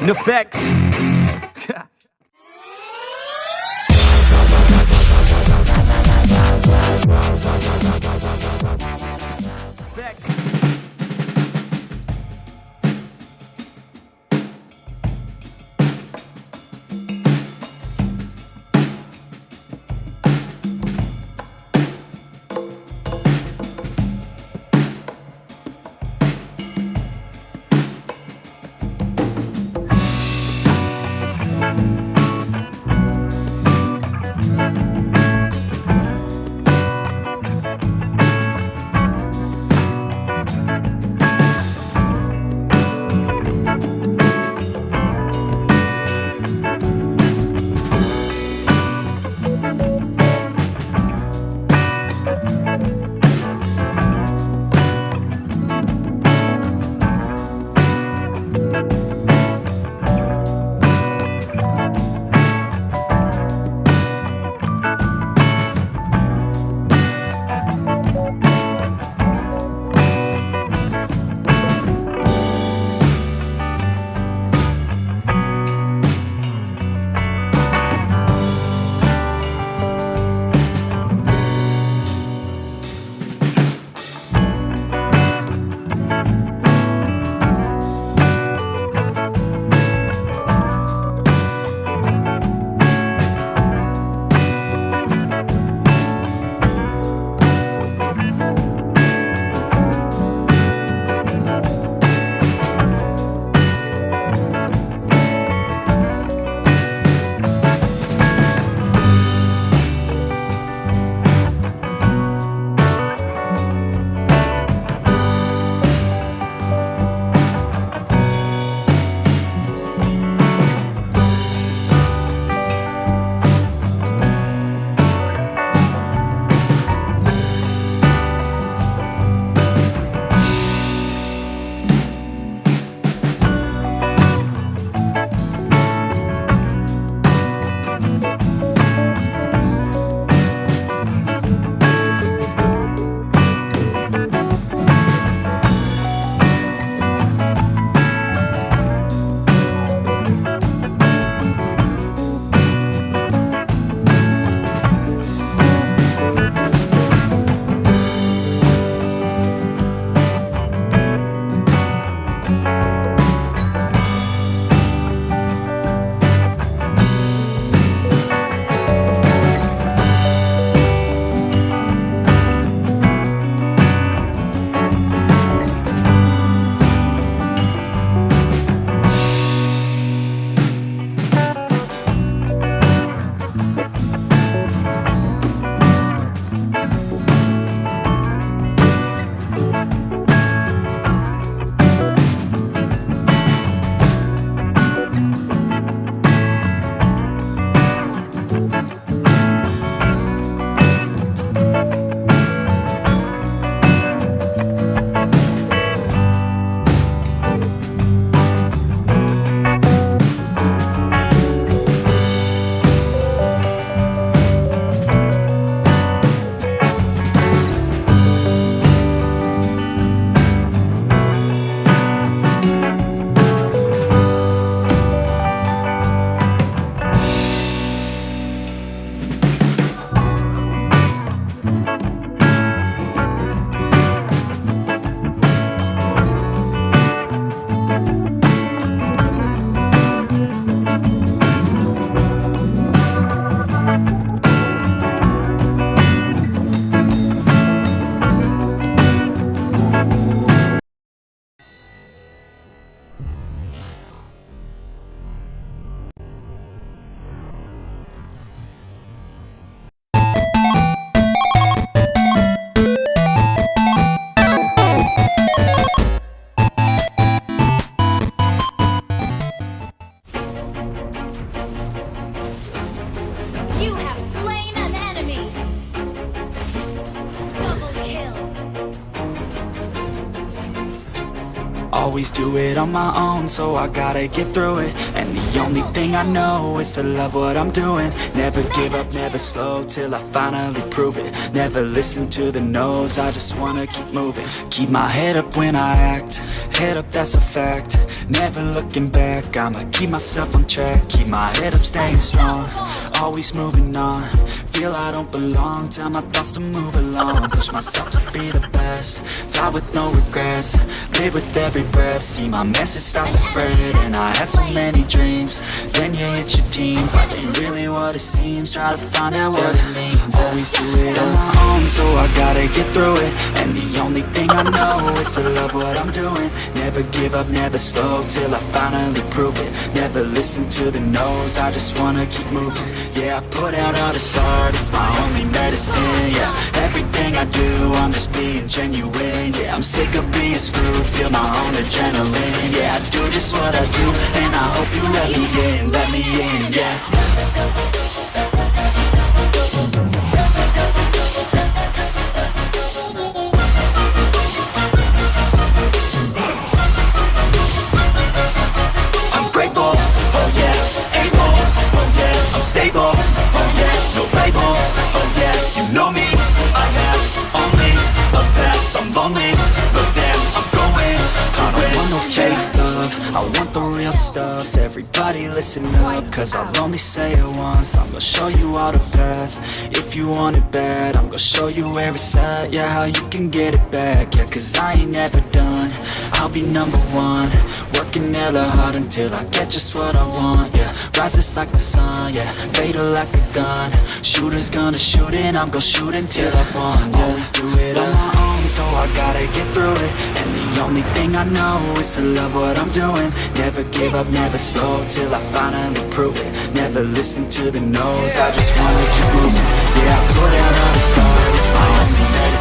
Effects. Always do it on my own, so I gotta get through it. And the only thing I know is to love what I'm doing. Never give up, never slow, till I finally prove it. Never listen to the no's, I just wanna keep moving. Keep my head up when I act, head up, that's a fact. Never looking back, I'ma keep myself on track. Keep my head up, staying strong, always moving on. Feel I don't belong, tell my thoughts to move along. Push myself to be the best, die with no regrets. Live with every breath, see my message start to spread. And I had so many dreams, then you hit your teens. Life ain't really what it seems, try to find out what it means. Always do it on my own, so I gotta get through it. And the only thing I know is to love what I'm doing. Never give up, never slow, till I finally prove it. Never listen to the no's, I just wanna keep moving. Yeah, I put out all this art, it's my only medicine. Yeah, everything I do, I'm just being genuine. Yeah, I'm sick of being screwed, feel my own adrenaline. Yeah, I do just what I do, and I hope you let me in, yeah. Stable, oh yeah, no label, oh yeah, you know me. I have only a path, I'm lonely, but damn, I'm going to I don't want no fake love, I want the real stuff. Everybody listen up, cause I'll only say it once. I'm gonna show you all the path, if you want it bad. I'm gonna show you where it's at, yeah, how you can get it back. Yeah, cause I ain't never done, I'll be number one. Working hella hard until I get just what I want, yeah. Rises like the sun, yeah, fatal like a gun. Shooter's gonna shoot and I'm gonna shoot until I've won, yeah. Always do it on my own, so I gotta get through it. And the only thing I know is to love what I'm doing. Never give up, never slow, till I finally prove it. Never listen to the no's, I just wanna keep moving. Yeah, I put out all the stars, it's my only medicine.